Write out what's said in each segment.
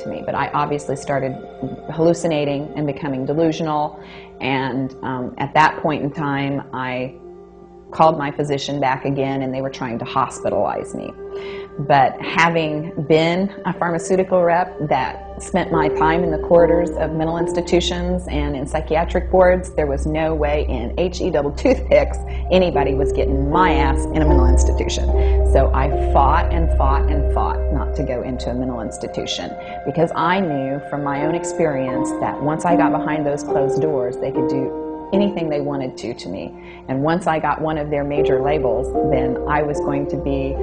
to me. But I obviously started hallucinating and becoming delusional, and at that point in time, I called my physician back again, and they were trying to hospitalize me. But having been a pharmaceutical rep that spent my time in the corridors of mental institutions and in psychiatric wards, there was no way in HE double toothpicks anybody was getting my ass in a mental institution. So I fought and fought and fought not to go into a mental institution, because I knew from my own experience that once I got behind those closed doors, they could do anything they wanted to me. And once I got one of their major labels, then I was going to be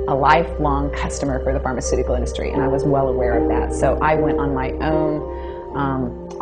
a lifelong customer for the pharmaceutical industry, and I was well aware of that. So I went on my own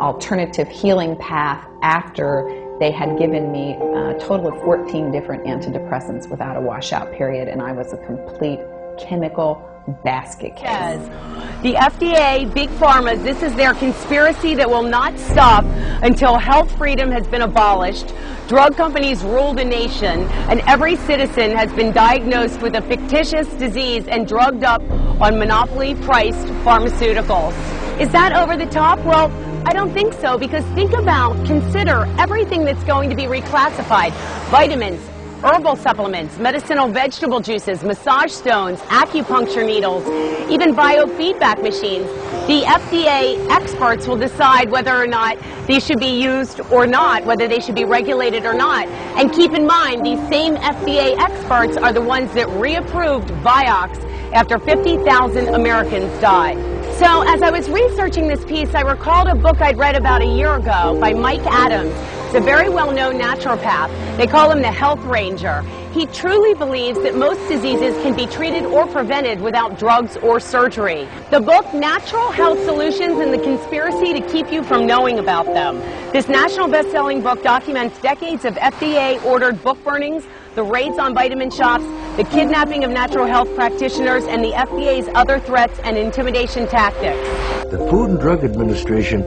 alternative healing path after they had given me a total of 14 different antidepressants without a washout period, and I was a complete chemical basket case. Yes. The FDA, Big Pharma, this is their conspiracy that will not stop until health freedom has been abolished, drug companies rule the nation, and every citizen has been diagnosed with a fictitious disease and drugged up on monopoly-priced pharmaceuticals. Is that over the top? Well, I don't think so, because consider everything that's going to be reclassified. Vitamins, herbal supplements, medicinal vegetable juices, massage stones, acupuncture needles, even biofeedback machines. The FDA experts will decide whether or not these should be used or not, whether they should be regulated or not. And keep in mind, these same FDA experts are the ones that reapproved Vioxx after 50,000 Americans died. So as I was researching this piece, I recalled a book I'd read about a year ago by Mike Adams. It's a very well-known naturopath. They call him the Health Ranger. He truly believes that most diseases can be treated or prevented without drugs or surgery. The book, Natural Health Solutions and the Conspiracy to Keep You from Knowing About Them. This national best-selling book documents decades of FDA-ordered book burnings, the raids on vitamin shops, the kidnapping of natural health practitioners, and the FDA's other threats and intimidation tactics. The Food and Drug Administration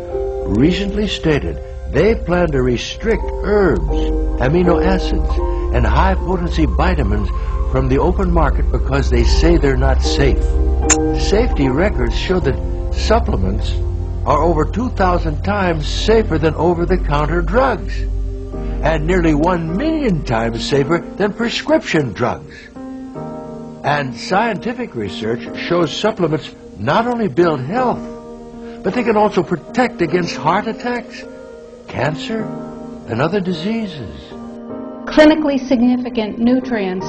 recently stated they plan to restrict herbs, amino acids, and high-potency vitamins from the open market because they say they're not safe. Safety records show that supplements are over 2,000 times safer than over-the-counter drugs, and nearly 1 million times safer than prescription drugs. And scientific research shows supplements not only build health, but they can also protect against heart attacks, cancer, and other diseases. Clinically significant nutrients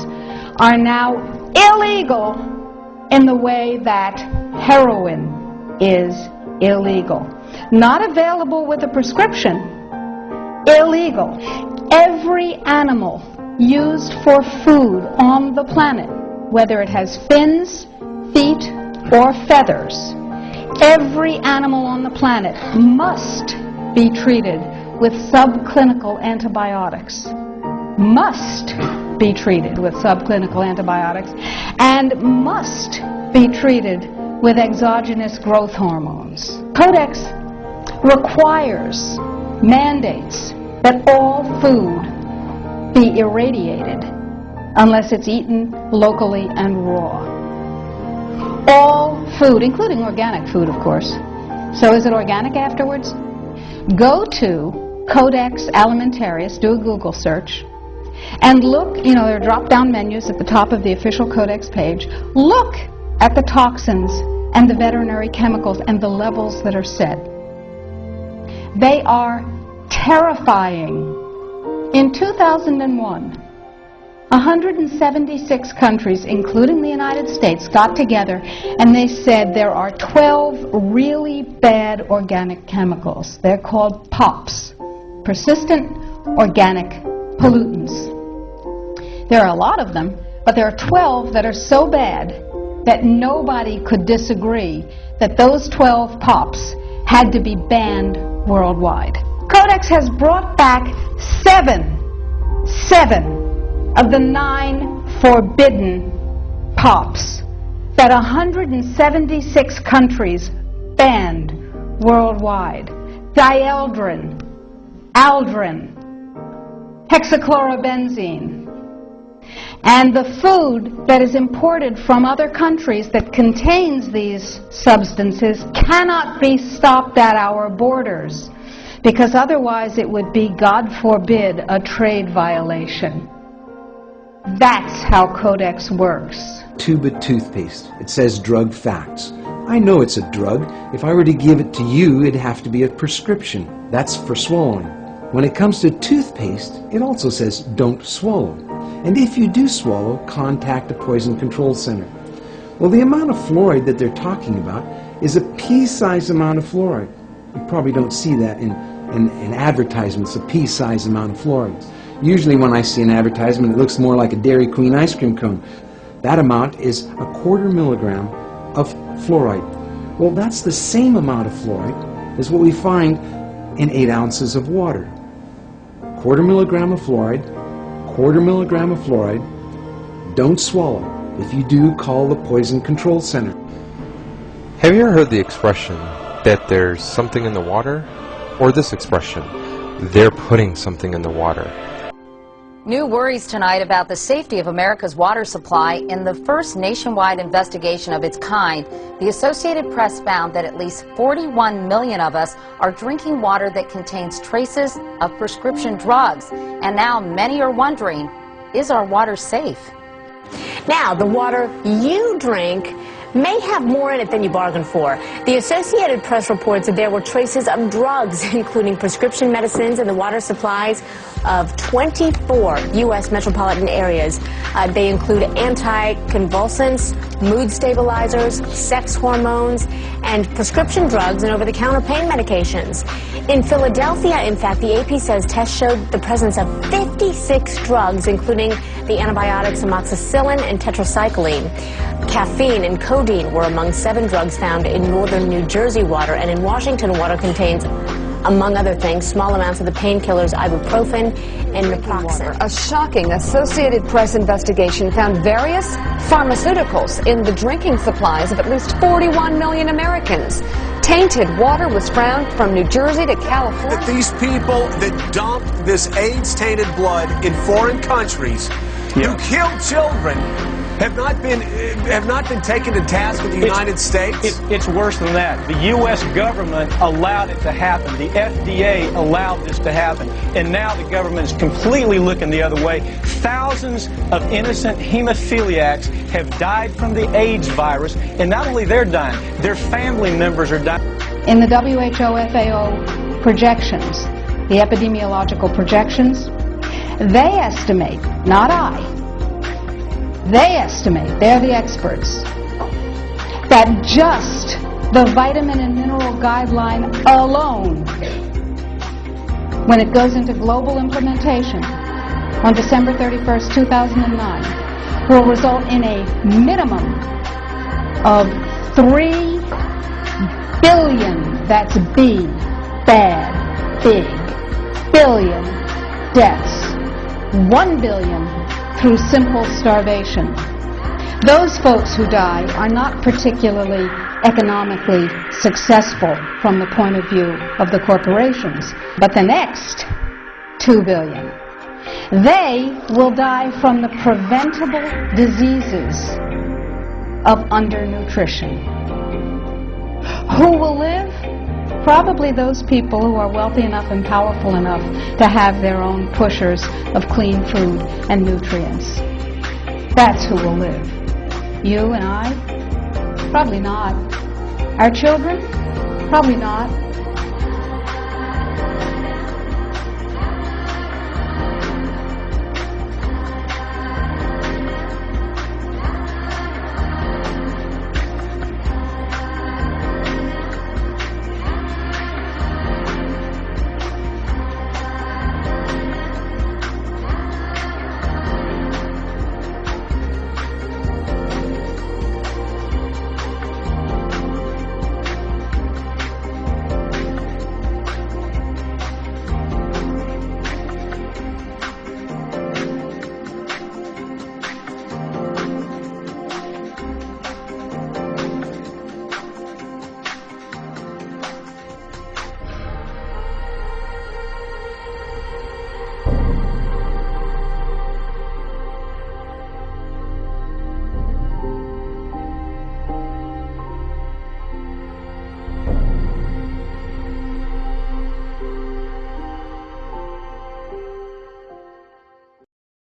are now illegal in the way that heroin is illegal. Not available with a prescription. Illegal. Every animal used for food on the planet, whether it has fins, feet, or feathers, every animal on the planet must be treated with subclinical antibiotics. Must be treated with subclinical antibiotics, and must be treated with exogenous growth hormones. Codex requires, mandates that all food be irradiated unless it's eaten locally and raw. All food, including organic food, of course. So is it organic afterwards? Go to Codex Alimentarius, do a Google search, and look, there are drop-down menus at the top of the official Codex page. Look at the toxins and the veterinary chemicals and the levels that are set. They are terrifying. In 2001, 176 countries, including the United States, got together and they said there are 12 really bad organic chemicals. They're called POPs, persistent organic pollutants. There are a lot of them, but there are 12 that are so bad that nobody could disagree that those 12 POPs had to be banned worldwide. Codex has brought back seven of the 9 forbidden POPs that 176 countries banned worldwide. Dieldrin, aldrin, hexachlorobenzene. And the food that is imported from other countries that contains these substances cannot be stopped at our borders, because otherwise it would be, God forbid, a trade violation. That's how Codex works. Tube of toothpaste. It says drug facts. I know it's a drug. If I were to give it to you, it'd have to be a prescription. That's for swallowing. When it comes to toothpaste, it also says don't swallow. And if you do swallow, contact a poison control center. Well, the amount of fluoride that they're talking about is a pea-sized amount of fluoride. You probably don't see that in advertisements, a pea-sized amount of fluoride. Usually when I see an advertisement, it looks more like a Dairy Queen ice cream cone. That amount is 1/4 milligram of fluoride. Well, that's the same amount of fluoride as what we find in 8 ounces of water. 1/4 milligram of fluoride, 1/4 milligram of fluoride. Don't swallow. If you do, call the Poison Control Center. Have you ever heard the expression that there's something in the water? Or this expression, they're putting something in the water? New worries tonight about the safety of America's water supply. In the first nationwide investigation of its kind, the Associated Press found that at least 41 million of us are drinking water that contains traces of prescription drugs. And now many are wondering, is our water safe? Now, the water you drink may have more in it than you bargained for. The Associated Press reports that there were traces of drugs, including prescription medicines, in the water supplies of 24 U.S. metropolitan areas. They include anticonvulsants, mood stabilizers, sex hormones, and prescription drugs and over-the-counter pain medications. In Philadelphia, in fact, the AP says tests showed the presence of 56 drugs, including the antibiotics amoxicillin and tetracycline. Caffeine and codeine were among 7 drugs found in northern New Jersey water, and in Washington, water contains, among other things, small amounts of the painkillers ibuprofen and naproxen. A shocking Associated Press investigation found various pharmaceuticals in the drinking supplies of at least 41 million Americans. Tainted water was found from New Jersey to California. That these people that dump this AIDS-tainted blood in foreign countries who kill children have not been taken to task in the United States? It's worse than that. The U.S. government allowed it to happen. The FDA allowed this to happen. And now the government is completely looking the other way. Thousands of innocent hemophiliacs have died from the AIDS virus. And not only they're dying, their family members are dying. In the WHO FAO projections, the epidemiological projections, they estimate, not I, they estimate, they're the experts, that just the vitamin and mineral guideline alone, when it goes into global implementation on December 31st, 2009, will result in a minimum of 3 billion, that's B, bad, big, billion deaths, 1 billion through simple starvation. Those folks who die are not particularly economically successful from the point of view of the corporations, but the next 2 billion, they will die from the preventable diseases of undernutrition. Who will live? Probably those people who are wealthy enough and powerful enough to have their own pushers of clean food and nutrients. That's who will live. You and I? Probably not. Our children? Probably not.